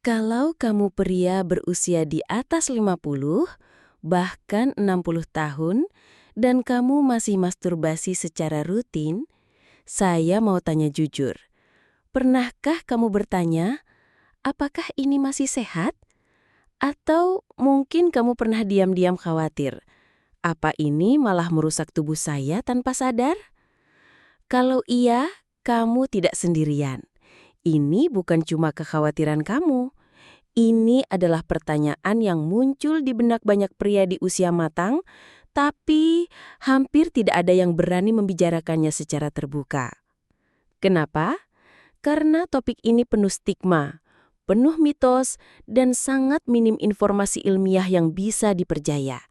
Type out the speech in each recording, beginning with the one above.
Kalau kamu pria berusia di atas 50, bahkan 60 tahun, dan kamu masih masturbasi secara rutin, saya mau tanya jujur. Pernahkah kamu bertanya, apakah ini masih sehat? Atau mungkin kamu pernah diam-diam khawatir, apa ini malah merusak tubuh saya tanpa sadar? Kalau iya, kamu tidak sendirian. Ini bukan cuma kekhawatiran kamu. Ini adalah pertanyaan yang muncul di benak banyak pria di usia matang, tapi hampir tidak ada yang berani membicarakannya secara terbuka. Kenapa? Karena topik ini penuh stigma, penuh mitos, dan sangat minim informasi ilmiah yang bisa dipercaya.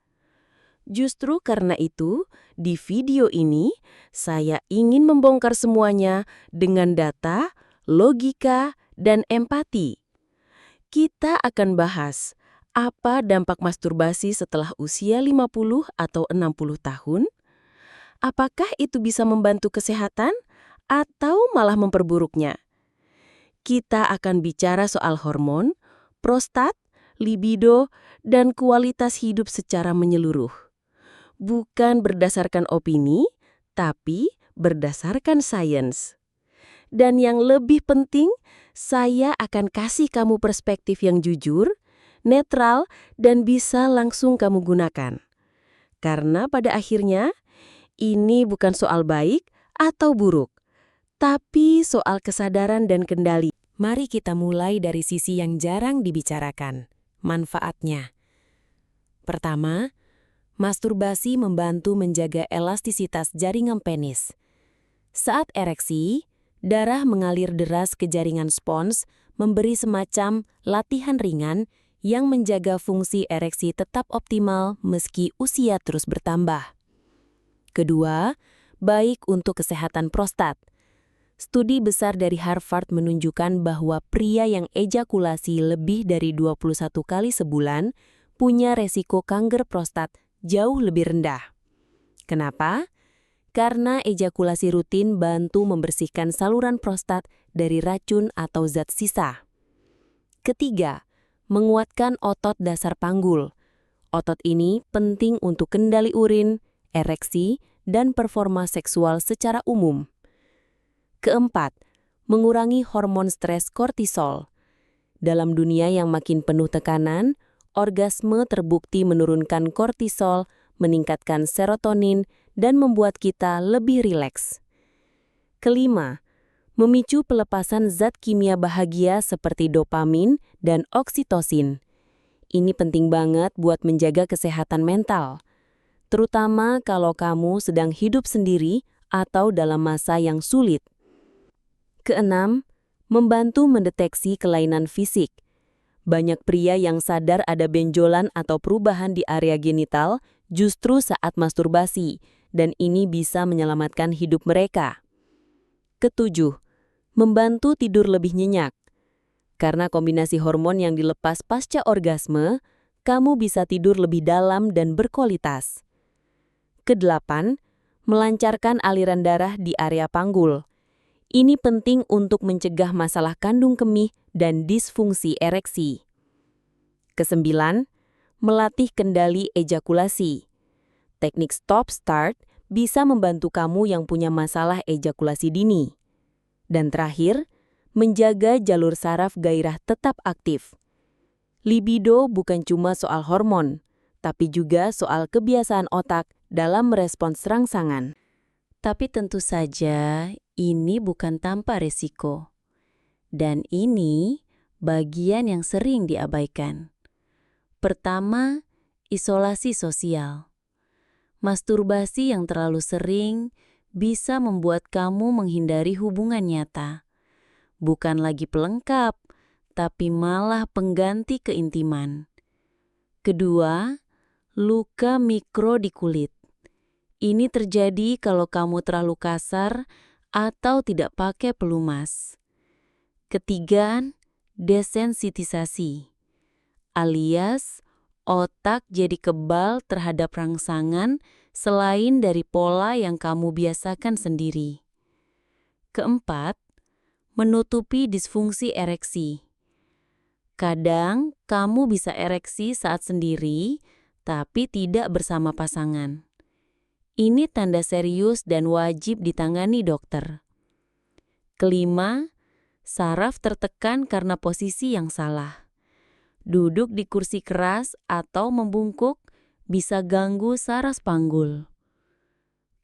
Justru karena itu, di video ini, saya ingin membongkar semuanya dengan data, logika, dan empati. Kita akan bahas apa dampak masturbasi setelah usia 50 atau 60 tahun, apakah itu bisa membantu kesehatan atau malah memperburuknya. Kita akan bicara soal hormon, prostat, libido, dan kualitas hidup secara menyeluruh. Bukan berdasarkan opini, tapi berdasarkan sains. Dan yang lebih penting, saya akan kasih kamu perspektif yang jujur, netral, dan bisa langsung kamu gunakan. Karena pada akhirnya, ini bukan soal baik atau buruk, tapi soal kesadaran dan kendali. Mari kita mulai dari sisi yang jarang dibicarakan, manfaatnya. Pertama, masturbasi membantu menjaga elastisitas jaringan penis. Saat ereksi, darah mengalir deras ke jaringan spons, memberi semacam latihan ringan yang menjaga fungsi ereksi tetap optimal meski usia terus bertambah. Kedua, baik untuk kesehatan prostat. Studi besar dari Harvard menunjukkan bahwa pria yang ejakulasi lebih dari 21 kali sebulan punya resiko kanker prostat jauh lebih rendah. Kenapa? Karena ejakulasi rutin bantu membersihkan saluran prostat dari racun atau zat sisa. Ketiga, menguatkan otot dasar panggul. Otot ini penting untuk kendali urin, ereksi, dan performa seksual secara umum. Keempat, mengurangi hormon stres kortisol. Dalam dunia yang makin penuh tekanan, orgasme terbukti menurunkan kortisol, meningkatkan serotonin, dan membuat kita lebih rileks. Kelima, memicu pelepasan zat kimia bahagia seperti dopamin dan oksitosin. Ini penting banget buat menjaga kesehatan mental, terutama kalau kamu sedang hidup sendiri atau dalam masa yang sulit. Keenam, membantu mendeteksi kelainan fisik. Banyak pria yang sadar ada benjolan atau perubahan di area genital justru saat masturbasi, dan ini bisa menyelamatkan hidup mereka. Ketujuh, membantu tidur lebih nyenyak. Karena kombinasi hormon yang dilepas pasca orgasme, kamu bisa tidur lebih dalam dan berkualitas. Kedelapan, melancarkan aliran darah di area panggul. Ini penting untuk mencegah masalah kandung kemih dan disfungsi ereksi. Kesembilan, melatih kendali ejakulasi. Teknik stop-start bisa membantu kamu yang punya masalah ejakulasi dini. Dan terakhir, menjaga jalur saraf gairah tetap aktif. Libido bukan cuma soal hormon, tapi juga soal kebiasaan otak dalam merespons rangsangan. Tapi tentu saja, ini bukan tanpa risiko. Dan ini bagian yang sering diabaikan. Pertama, isolasi sosial. Masturbasi yang terlalu sering bisa membuat kamu menghindari hubungan nyata. Bukan lagi pelengkap, tapi malah pengganti keintiman. Kedua, luka mikro di kulit. Ini terjadi kalau kamu terlalu kasar atau tidak pakai pelumas. Ketiga, desensitisasi, alias otak jadi kebal terhadap rangsangan selain dari pola yang kamu biasakan sendiri. Keempat, menutupi disfungsi ereksi. Kadang kamu bisa ereksi saat sendiri, tapi tidak bersama pasangan. Ini tanda serius dan wajib ditangani dokter. Kelima, saraf tertekan karena posisi yang salah. Duduk di kursi keras atau membungkuk bisa ganggu saraf panggul.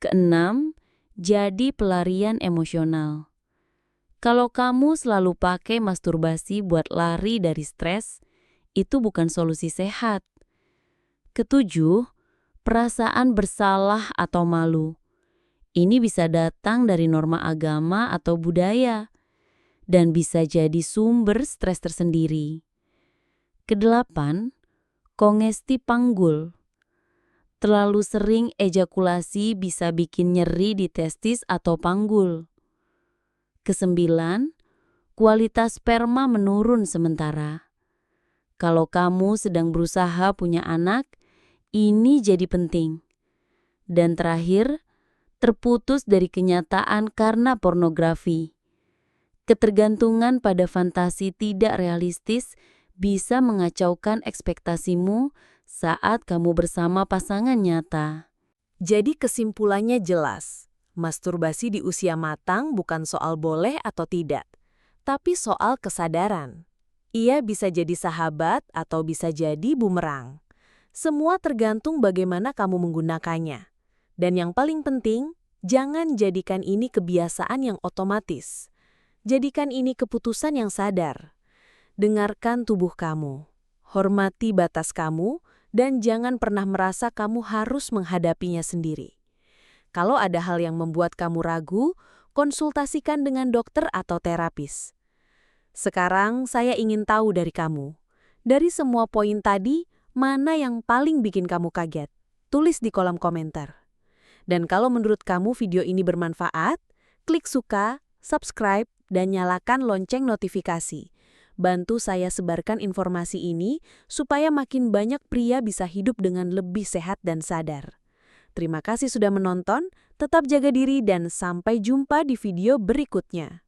Keenam, jadi pelarian emosional. Kalau kamu selalu pakai masturbasi buat lari dari stres, itu bukan solusi sehat. Ketujuh, perasaan bersalah atau malu. Ini bisa datang dari norma agama atau budaya, dan bisa jadi sumber stres tersendiri. Kedelapan, kongesti panggul. Terlalu sering ejakulasi bisa bikin nyeri di testis atau panggul. Kesembilan, kualitas sperma menurun sementara. Kalau kamu sedang berusaha punya anak, ini jadi penting. Dan terakhir, terputus dari kenyataan karena pornografi. Ketergantungan pada fantasi tidak realistis bisa mengacaukan ekspektasimu saat kamu bersama pasangan nyata. Jadi kesimpulannya jelas. Masturbasi di usia matang bukan soal boleh atau tidak, tapi soal kesadaran. Ia bisa jadi sahabat atau bisa jadi bumerang. Semua tergantung bagaimana kamu menggunakannya. Dan yang paling penting, jangan jadikan ini kebiasaan yang otomatis. Jadikan ini keputusan yang sadar. Dengarkan tubuh kamu, hormati batas kamu, dan jangan pernah merasa kamu harus menghadapinya sendiri. Kalau ada hal yang membuat kamu ragu, konsultasikan dengan dokter atau terapis. Sekarang saya ingin tahu dari kamu. Dari semua poin tadi, mana yang paling bikin kamu kaget? Tulis di kolom komentar. Dan kalau menurut kamu video ini bermanfaat, klik suka, subscribe, dan nyalakan lonceng notifikasi. Bantu saya sebarkan informasi ini supaya makin banyak pria bisa hidup dengan lebih sehat dan sadar. Terima kasih sudah menonton, tetap jaga diri dan sampai jumpa di video berikutnya.